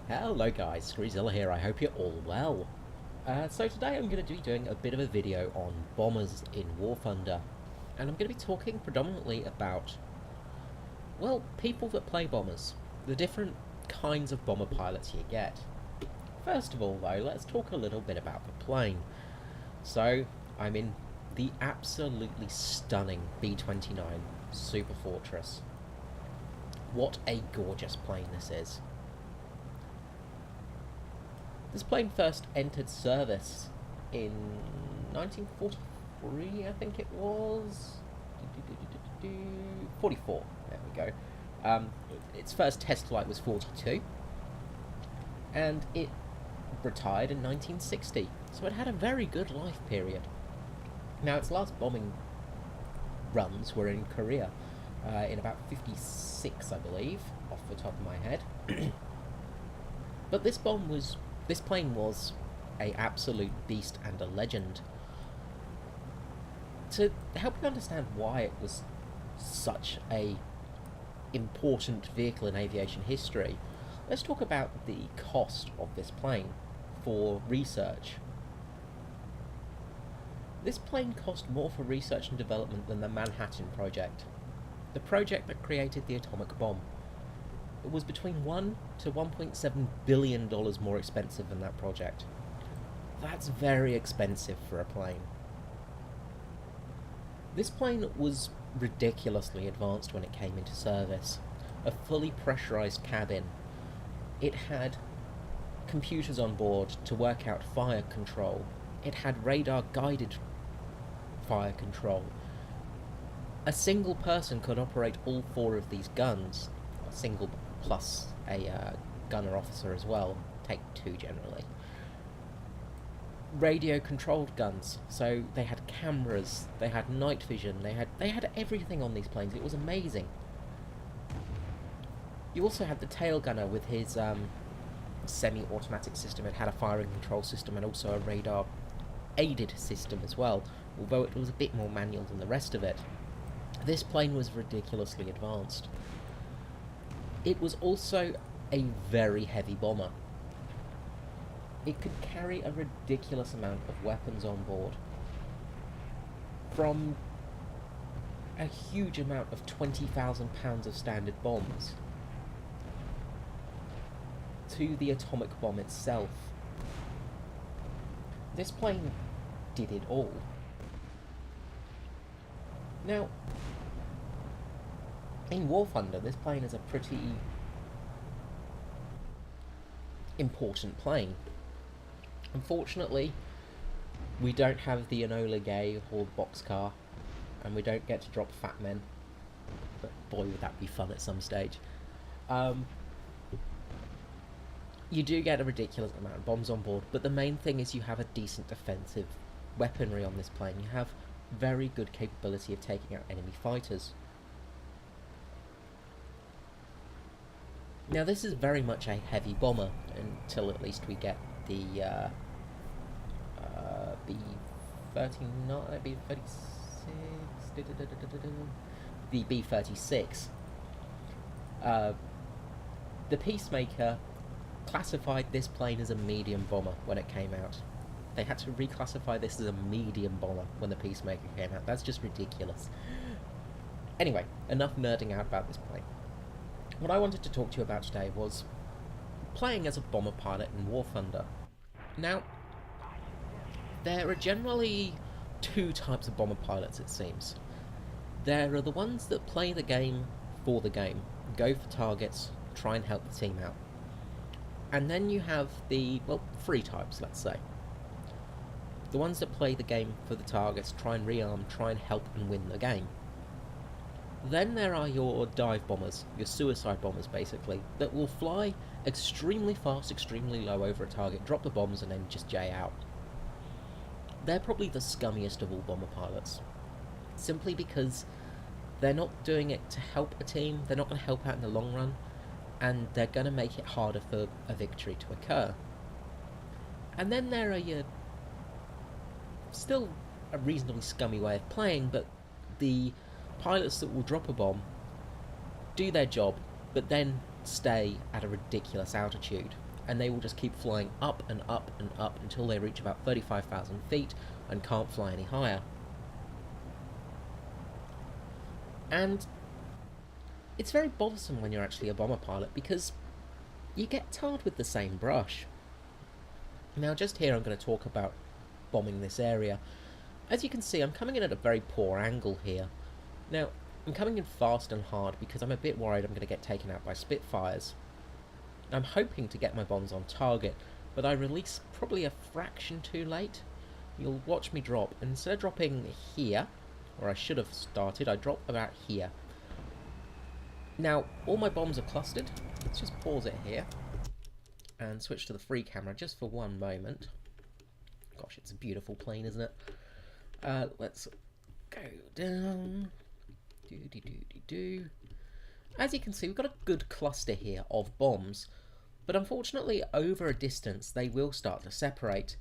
Hello guys, Screezilla here, I hope you're all well. So today I'm going to be doing a bit of a video on bombers in War Thunder. And I'm going to be talking predominantly about, well, people that play bombers. The different kinds of bomber pilots you get. First of all though, let's talk a little bit about the plane. So, I'm in the absolutely stunning B-29 Super Fortress. What a gorgeous plane this is. This plane first entered service in 1943, I think it was. 44, there we go. Its first test flight was 42, and it retired in 1960, so it had a very good life period. Now, its last bombing runs were in Korea, in about 56, I believe, off the top of my head. But this plane was a absolute beast and a legend. To help you understand why it was such a important vehicle in aviation history, let's talk about the cost of this plane for research. This plane cost more for research and development than the Manhattan Project, the project that created the atomic bomb. It was between $1 to $1.7 billion more expensive than that project. That's very expensive for a plane. This plane was ridiculously advanced when it came into service. A fully pressurized cabin. It had computers on board to work out fire control. It had radar-guided fire control. A single person could operate all four of these guns. A single plus a gunner officer as well, take two generally. Radio controlled guns, so they had cameras, they had night vision, they had everything on these planes. It was amazing. You also had the tail gunner with his semi-automatic system. It had a firing control system and also a radar aided system as well, although it was a bit more manual than the rest of it. This plane was ridiculously advanced. It was also a very heavy bomber. It could carry a ridiculous amount of weapons on board. From a huge amount of 20,000 pounds of standard bombs to the atomic bomb itself. This plane did it all. Now, in War Thunder, this plane is a pretty important plane. Unfortunately, we don't have the Enola Gay or the boxcar, and we don't get to drop Fat Men. But boy, would that be fun at some stage. You do get a ridiculous amount of bombs on board, but the main thing is you have a decent defensive weaponry on this plane. You have very good capability of taking out enemy fighters. Now, this is very much a heavy bomber, until at least we get the B-39, B-36, the B-36. The Peacemaker classified this plane as a medium bomber when it came out. They had to reclassify this as a medium bomber when the Peacemaker came out. That's just ridiculous. Anyway, enough nerding out about this plane. What I wanted to talk to you about today was playing as a bomber pilot in War Thunder. Now, there are generally two types of bomber pilots, it seems. There are the ones that play the game for the game, go for targets, try and help the team out. And then you have the, well, three types, let's say. The ones that play the game for the targets, try and rearm, try and help and win the game. Then there are your dive bombers, your suicide bombers basically, that will fly extremely fast, extremely low over a target, drop the bombs and then just jay out. They're probably the scummiest of all bomber pilots, simply because they're not doing it to help a team, they're not going to help out in the long run, and they're going to make it harder for a victory to occur. And then there are your, still a reasonably scummy way of playing, but the pilots that will drop a bomb, do their job, but then stay at a ridiculous altitude. and they will just keep flying up and up and up until they reach about 35,000 feet and can't fly any higher. And it's very bothersome when you're actually a bomber pilot, because you get tarred with the same brush. Now just here I'm going to talk about bombing this area. As you can see, I'm coming in at a very poor angle here. Now, I'm coming in fast and hard because I'm a bit worried I'm going to get taken out by Spitfires. I'm hoping to get my bombs on target, but I release probably a fraction too late. You'll watch me drop, and instead of dropping here, where I should have started, I drop about here. Now, all my bombs are clustered. Let's just pause it here and switch to the free camera just for one moment. Gosh, it's a beautiful plane, isn't it? Let's go down. As you can see, we've got a good cluster here of bombs, but unfortunately over a distance they will start to separate.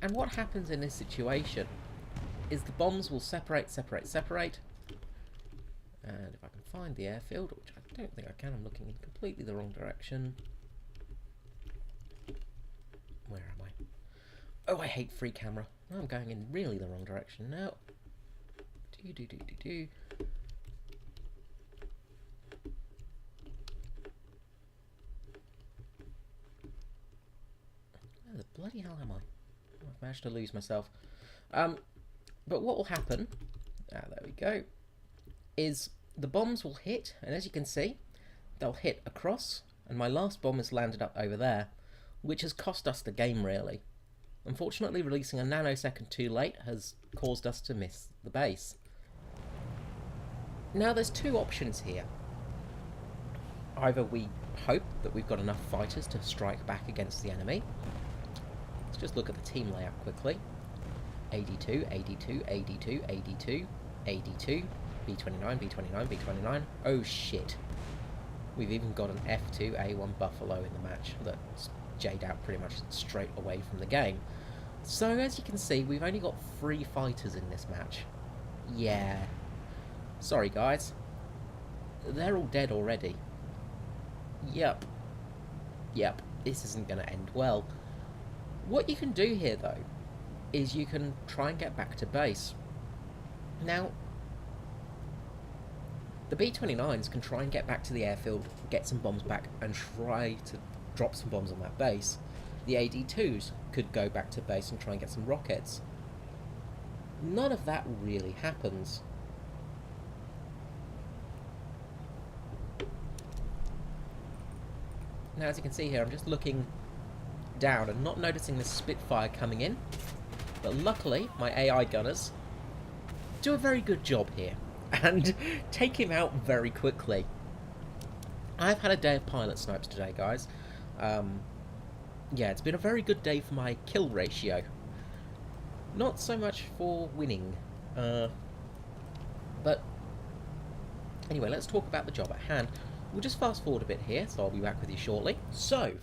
And what happens in this situation is the bombs will separate, and if I can find the airfield, which I don't think I can, I'm looking in completely the wrong direction. Where am I? Oh, I hate free camera. I'm going in really the wrong direction now. Where the bloody hell am I? I've managed to lose myself. But what will happen, there we go, is the bombs will hit, and as you can see, they'll hit across, and my last bomb has landed up over there, which has cost us the game, really. Unfortunately, releasing a nanosecond too late has caused us to miss the base. Now, there's two options here. Either we hope that we've got enough fighters to strike back against the enemy. Let's just look at the team layout quickly. 82, 82, 82, 82, 82, B29, B29, B29. Oh shit. We've even got an F2A1 Buffalo in the match that's J'd out pretty much straight away from the game. So as you can see, we've only got 3 fighters in this match. Yeah. Sorry guys. They're all dead already. Yep. This isn't going to end well. What you can do here though is you can try and get back to base. Now, the B-29s can try and get back to the airfield, get some bombs back, and try to drop some bombs on that base. The AD-2s could go back to base and try and get some rockets. None of that really happens. Now, as you can see here, I'm just looking down and not noticing this Spitfire coming in. But luckily, my AI gunners do a very good job here and take him out very quickly. I've had a day of pilot snipes today, guys. Yeah, it's been a very good day for my kill ratio. Not so much for winning. But anyway, let's talk about the job at hand. We'll just fast forward a bit here, so I'll be back with you shortly. So,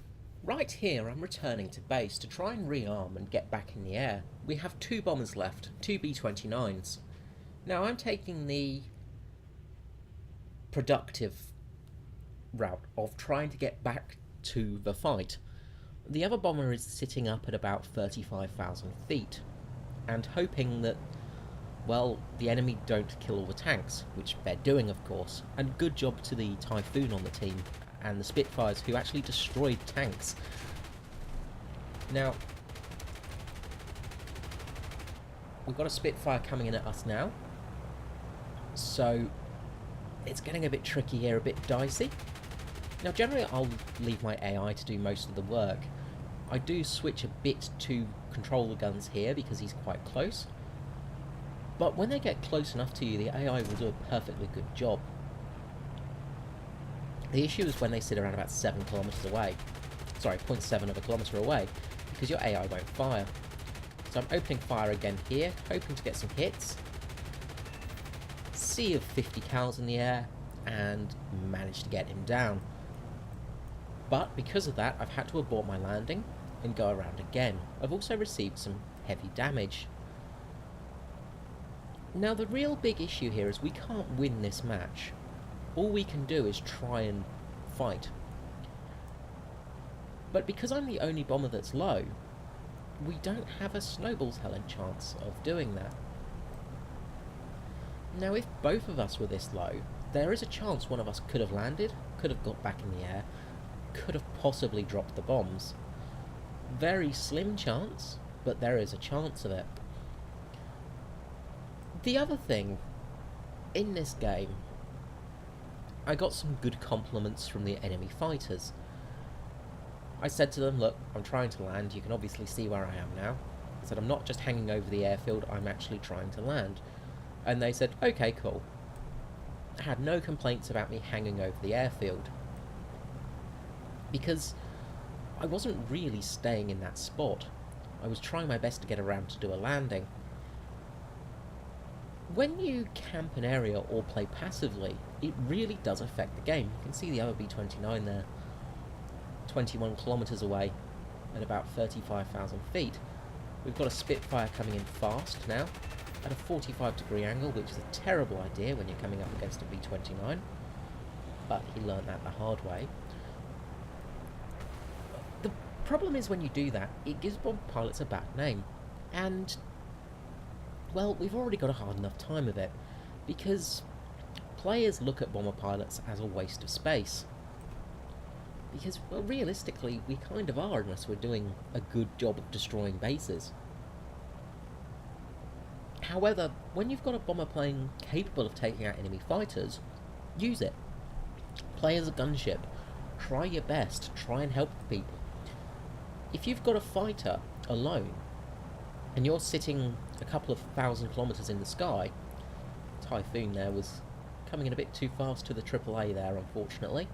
right here I'm returning to base to try and rearm and get back in the air. We have 2 bombers left, 2 B-29s. Now I'm taking the productive route of trying to get back to the fight. The other bomber is sitting up at about 35,000 feet and hoping that, well, the enemy don't kill all the tanks, which they're doing of course, and good job to the Typhoon on the team and the Spitfires who actually destroyed tanks. Now, we've got a Spitfire coming in at us now, so it's getting a bit tricky here, a bit dicey. Now generally I'll leave my AI to do most of the work. I do switch a bit to control the guns here because he's quite close, but when they get close enough to you, the AI will do a perfectly good job. The issue is when they sit around about 7 kilometers away, sorry, 0.7 of a kilometer away, because your AI won't fire. So I'm opening fire again here, hoping to get some hits. Sea of 50 cals in the air, and managed to get him down. But because of that, I've had to abort my landing and go around again. I've also received some heavy damage. Now the real big issue here is we can't win this match. All we can do is try and fight. But because I'm the only bomber that's low, we don't have a snowball's hell chance of doing that. Now, if both of us were this low, there is a chance one of us could have landed, could have got back in the air, could have possibly dropped the bombs. Very slim chance, but there is a chance of it. The other thing, in this game, I got some good compliments from the enemy fighters. I said to them, look, I'm trying to land, you can obviously see where I am now. I said, I'm not just hanging over the airfield, I'm actually trying to land. And they said, okay, cool. I had no complaints about me hanging over the airfield, because I wasn't really staying in that spot. I was trying my best to get around to do a landing. When you camp an area or play passively, it really does affect the game. You can see the other B-29 there, 21 kilometers away at about 35,000 feet. We've got a Spitfire coming in fast now, at a 45-degree angle, which is a terrible idea when you're coming up against a B-29, but he learned that the hard way. The problem is when you do that, it gives bomber pilots a bad name, and, well, we've already got a hard enough time of it, because players look at bomber pilots as a waste of space. Because, well, realistically, we kind of are, unless we're doing a good job of destroying bases. However, when you've got a bomber plane capable of taking out enemy fighters, use it. Play as a gunship. Try your best. Try and help people. If you've got a fighter alone, and you're sitting a couple of 1,000 kilometers in the sky, Typhoon there was coming in a bit too fast to the AAA there, unfortunately.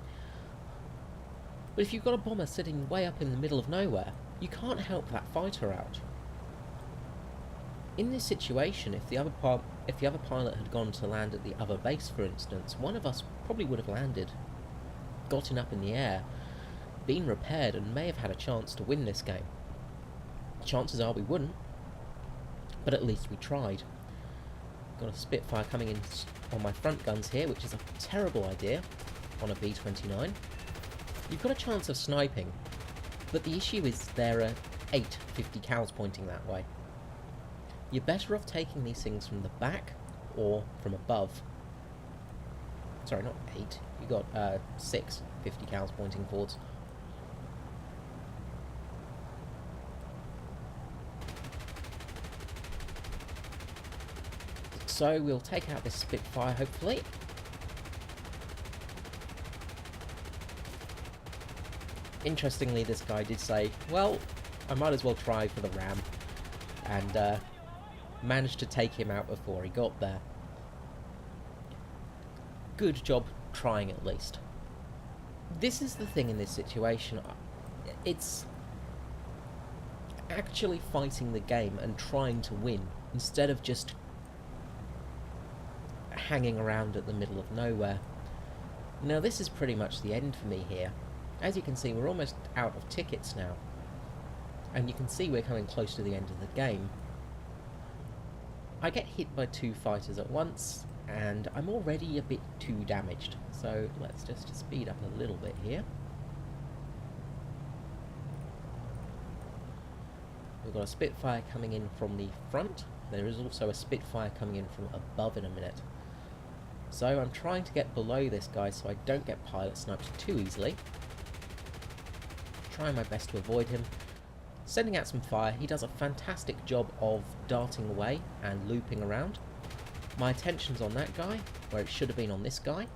But if you've got a bomber sitting way up in the middle of nowhere, you can't help that fighter out. In this situation, if the other pilot had gone to land at the other base, for instance, one of us probably would have landed, gotten up in the air, been repaired, and may have had a chance to win this game. Chances are we wouldn't, but at least we tried. Got a Spitfire coming in on my front guns here, which is a terrible idea on a B-29. You've got a chance of sniping, but the issue is there are 8 50 cals pointing that way. You're better off taking these things from the back or from above. Sorry, not 8. You got 6 50 cals pointing forwards. So we'll take out this Spitfire, hopefully. Interestingly, this guy did say, well, I might as well try for the ram, and managed to take him out before he got there. Good job trying, at least. This is the thing in this situation. It's actually fighting the game and trying to win, instead of just hanging around at the middle of nowhere. Now, this is pretty much the end for me here. As you can see, we're almost out of tickets now, and you can see we're coming close to the end of the game. I get hit by 2 fighters at once, and I'm already a bit too damaged, so let's just speed up a little bit here. We've got a Spitfire coming in from the front. There is also a Spitfire coming in from above in a minute. So I'm trying to get below this guy so I don't get pilot sniped too easily. Trying my best to avoid him. Sending out some fire. He does a fantastic job of darting away and looping around. My attention's on that guy, where it should have been on this guy.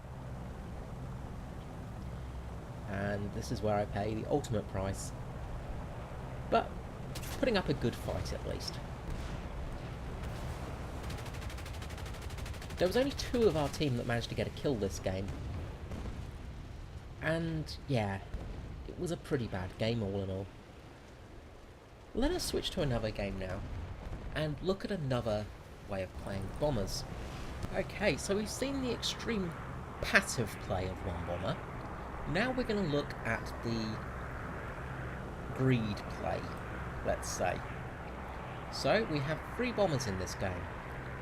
And this is where I pay the ultimate price. But putting up a good fight at least. There was only 2 of our team that managed to get a kill this game. And yeah, it was a pretty bad game all in all. Let us switch to another game now, and look at another way of playing bombers. Okay, so we've seen the extreme passive play of one bomber. Now we're going to look at the greed play, let's say. So we have 3 bombers in this game,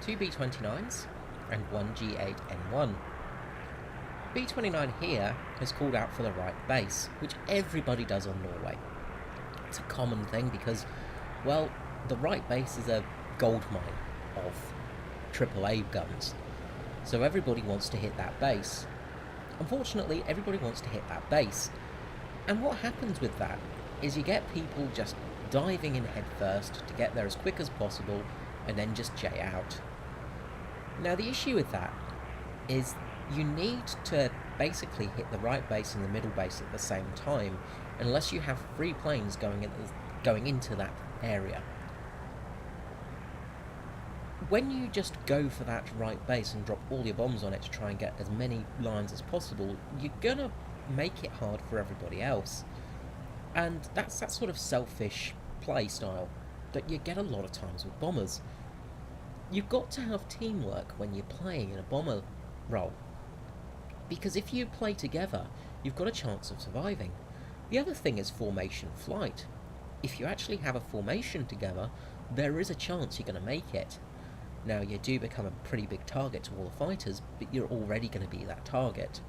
2 B-29s and 1 G8N1. B-29 here has called out for the right base, which everybody does on Norway. It's a common thing because, well, the right base is a goldmine of AAA guns. So everybody wants to hit that base. Unfortunately, everybody wants to hit that base. And what happens with that is you get people just diving in head first to get there as quick as possible and then just jay out. Now the issue with that is you need to basically hit the right base and the middle base at the same time unless you have 3 planes going into that area. When you just go for that right base and drop all your bombs on it to try and get as many lines as possible, you're gonna make it hard for everybody else. And that's that sort of selfish play style that you get a lot of times with bombers. You've got to have teamwork when you're playing in a bomber role, because if you play together, you've got a chance of surviving. The other thing is formation flight. If you actually have a formation together, there is a chance you're going to make it. Now, you do become a pretty big target to all the fighters, but you're already going to be that target.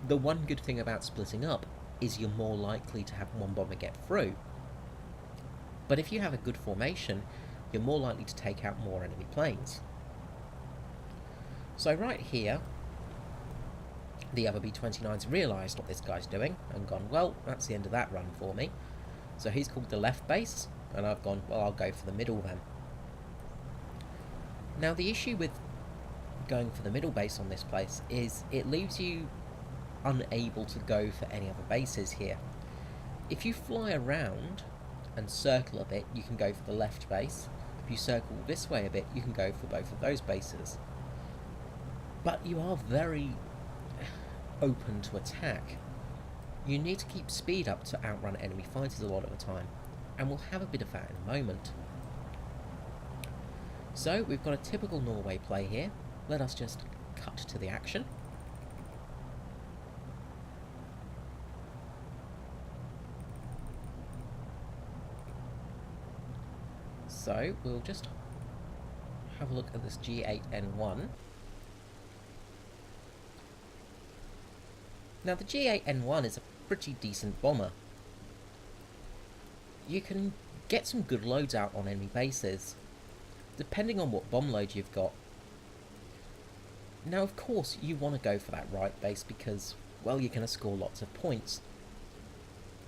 The one good thing about splitting up is you're more likely to have one bomber get through. But if you have a good formation, you're more likely to take out more enemy planes. So right here, the other B-29's realised what this guy's doing and gone, well, that's the end of that run for me. So he's called the left base, and I've gone, well, I'll go for the middle then. Now the issue with going for the middle base on this place is it leaves you unable to go for any other bases here. If you fly around and circle a bit, you can go for the left base. If you circle this way a bit, you can go for both of those bases. But you are very open to attack. You need to keep speed up to outrun enemy fighters a lot of the time, and we'll have a bit of that in a moment. So we've got a typical Norway play here. Let us just cut to the action. So we'll just have a look at this G8N1. Now the G8N1 is a pretty decent bomber. You can get some good loads out on enemy bases, depending on what bomb load you've got. Now of course you want to go for that right base because, well, you're going to score lots of points.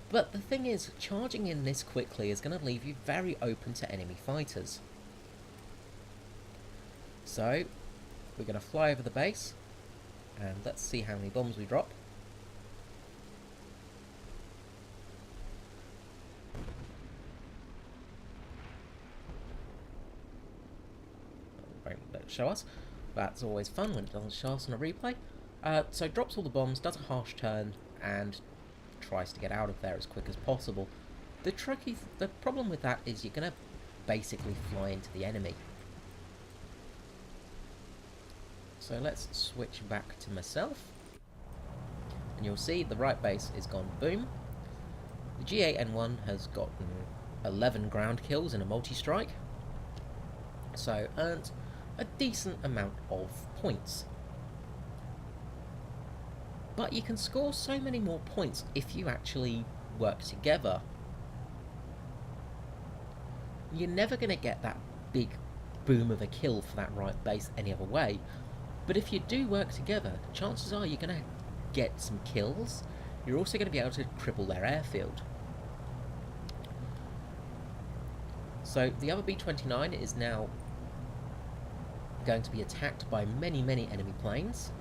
But the thing is, charging in this quickly is going to leave you very open to enemy fighters. So we're going to fly over the base, and let's see how many bombs we drop. Won't let it show us. That's always fun when it doesn't show us on a replay. So drops all the bombs, does a harsh turn, and tries to get out of there as quick as possible. The problem with that is you're going to basically fly into the enemy. So let's switch back to myself, and you'll see the right base is gone boom. The G8N1 has gotten 11 ground kills in a multi-strike, so earned a decent amount of points. But you can score so many more points if you actually work together. You're never going to get that big boom of a kill for that right base any other way, but if you do work together, chances are you're going to get some kills. You're also going to be able to cripple their airfield. So the other B-29 is now going to be attacked by many enemy planes.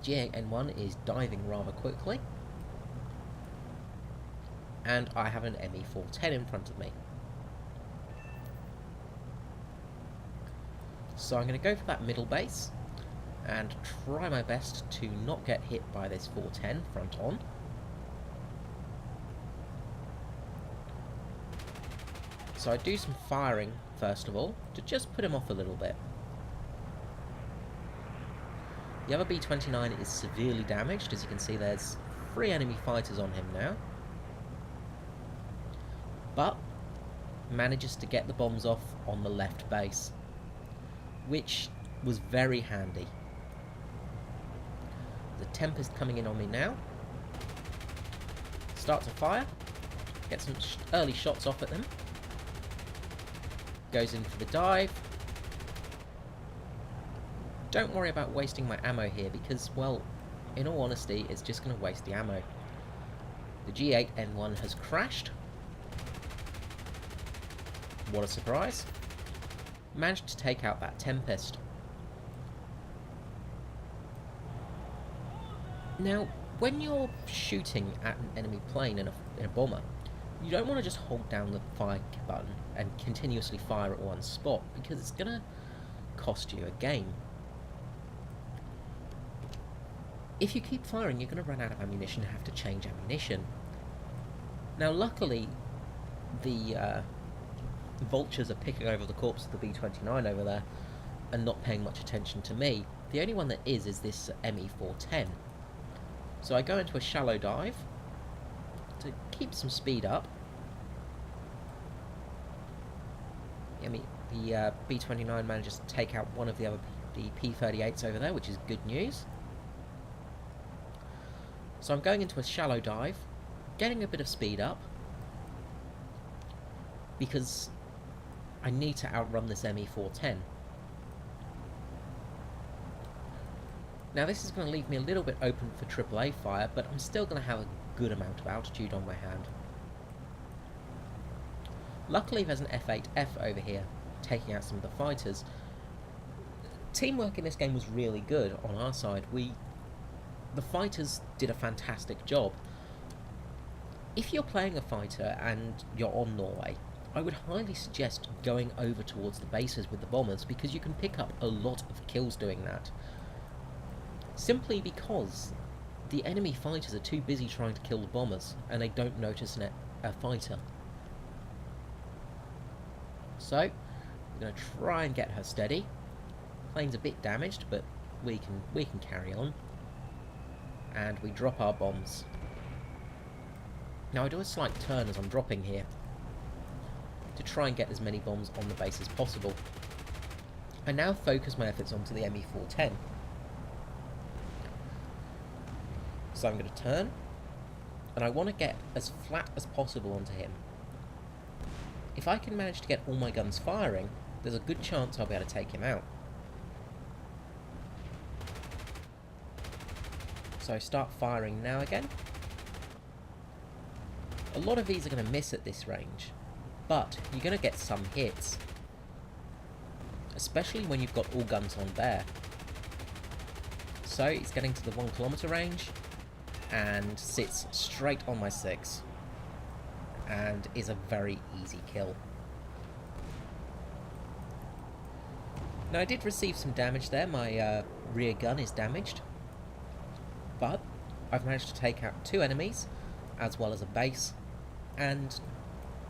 G8N1 is diving rather quickly, and I have an ME410 in front of me. So I'm going to go for that middle base and try my best to not get hit by this 410 front on. So I do some firing first of all to just put him off a little bit. The other B-29 is severely damaged. As you can see, there's 3 enemy fighters on him now, but manages to get the bombs off on the left base, which was very handy. The Tempest coming in on me now. Start to fire. Get some early shots off at them. Goes in for the dive. Don't worry about wasting my ammo here because, well, in all honesty, it's just going to waste the ammo. The G8N1 has crashed. What a surprise. Managed to take out that Tempest. Now, when you're shooting at an enemy plane in a bomber, you don't want to just hold down the fire button and continuously fire at one spot because it's going to cost you a game. If you keep firing, you're going to run out of ammunition and have to change ammunition. Now, luckily, the vultures are picking over the corpse of the B-29 over there and not paying much attention to me. The only one that is this ME-410. So I go into a shallow dive to keep some speed up. The B-29 manages to take out one of the P-38s over there, which is good news. So I'm going into a shallow dive, getting a bit of speed up, because I need to outrun this ME-410. Now this is going to leave me a little bit open for AAA fire, but I'm still going to have a good amount of altitude on my hand. Luckily there's an F-8F over here, taking out some of the fighters. Teamwork in this game was really good on our side. The fighters did a fantastic job. If you're playing a fighter and you're on Norway, I would highly suggest going over towards the bases with the bombers because you can pick up a lot of kills doing that. Simply because the enemy fighters are too busy trying to kill the bombers and they don't notice a fighter. So, we're going to try and get her steady. Plane's a bit damaged, but we can carry on. And we drop our bombs. Now I do a slight turn as I'm dropping here to try and get as many bombs on the base as possible. I now focus my efforts onto the ME-410. So I'm going to turn, and I want to get as flat as possible onto him. If I can manage to get all my guns firing, there's a good chance I'll be able to take him out. So I start firing now again. A lot of these are going to miss at this range, but you're going to get some hits. Especially when you've got all guns on there. So he's getting to the 1 kilometer range and sits straight on my 6 and is a very easy kill. Now I did receive some damage there. My rear gun is damaged, but I've managed to take out 2 enemies as well as a base and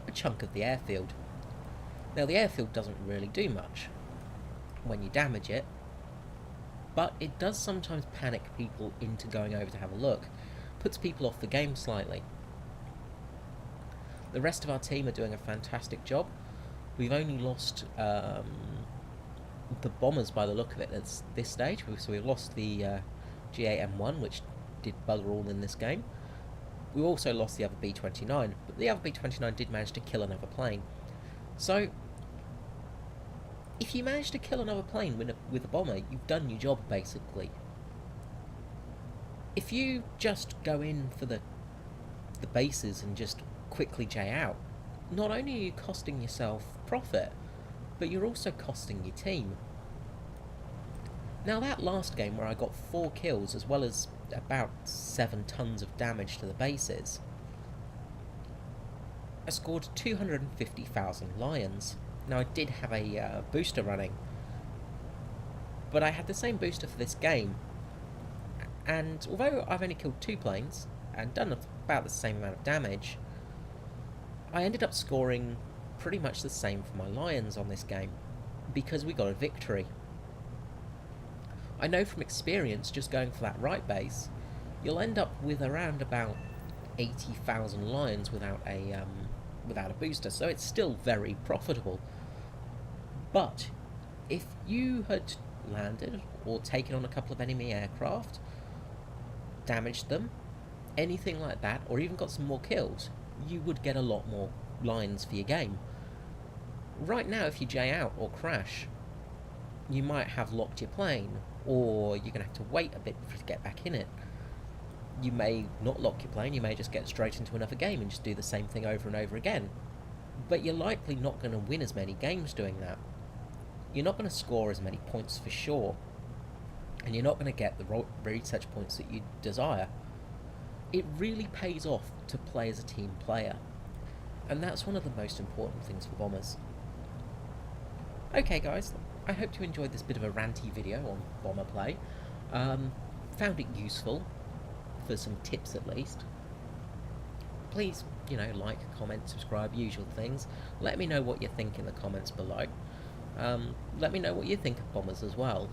a chunk of the airfield. Now the airfield doesn't really do much when you damage it, but it does sometimes panic people into going over to have a look. Puts people off the game slightly. The rest of our team are doing a fantastic job. We've only lost the bombers by the look of it at this stage. So we've lost the G8M1, which did bugger all in this game. We also lost the other B-29, but the other B-29 did manage to kill another plane. So, if you manage to kill another plane with a bomber, you've done your job, basically. If you just go in for the bases and just quickly J out, not only are you costing yourself profit, but you're also costing your team. Now that last game where I got 4 kills as well as about 7 tons of damage to the bases, I scored 250,000 lions. Now I did have a booster running, but I had the same booster for this game, and although I've only killed 2 planes and done about the same amount of damage, I ended up scoring pretty much the same for my lions on this game, because we got a victory. I know from experience, just going for that right base, you'll end up with around about 80,000 lions without a booster, so it's still very profitable. But if you had landed or taken on a couple of enemy aircraft, damaged them, anything like that, or even got some more kills, you would get a lot more lines for your game. Right now, if you jay out or crash, you might have locked your plane, or you're going to have to wait a bit to get back in it. You may not lock your plane, you may just get straight into another game and just do the same thing over and over again. But you're likely not going to win as many games doing that. You're not going to score as many points for sure, and you're not going to get the research points that you desire. It really pays off to play as a team player, and that's one of the most important things for bombers. Okay guys, I hope you enjoyed this bit of a ranty video on bomber play. Found it useful, for some tips at least. Please, like, comment, subscribe, usual things. Let me know what you think in the comments below. Let me know what you think of bombers as well.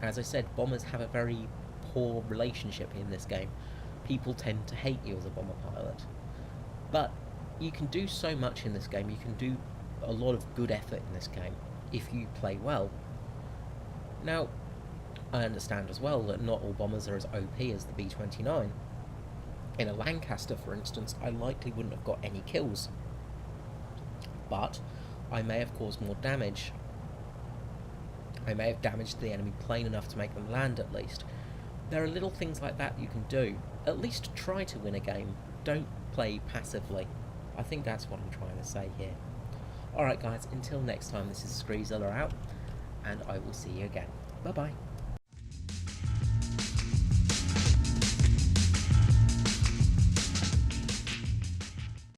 As I said, bombers have a very poor relationship in this game. People tend to hate you as a bomber pilot. But you can do so much in this game, you can do a lot of good effort in this game if you play well. Now, I understand as well that not all bombers are as OP as the B-29. In a Lancaster, for instance, I likely wouldn't have got any kills, but I may have caused more damage. I may have damaged the enemy plane enough to make them land at least. There are little things like that you can do. At least try to win a game. Don't play passively. I think that's what I'm trying to say here. Alright guys, until next time, this is Screezilla out, and I will see you again. Bye bye.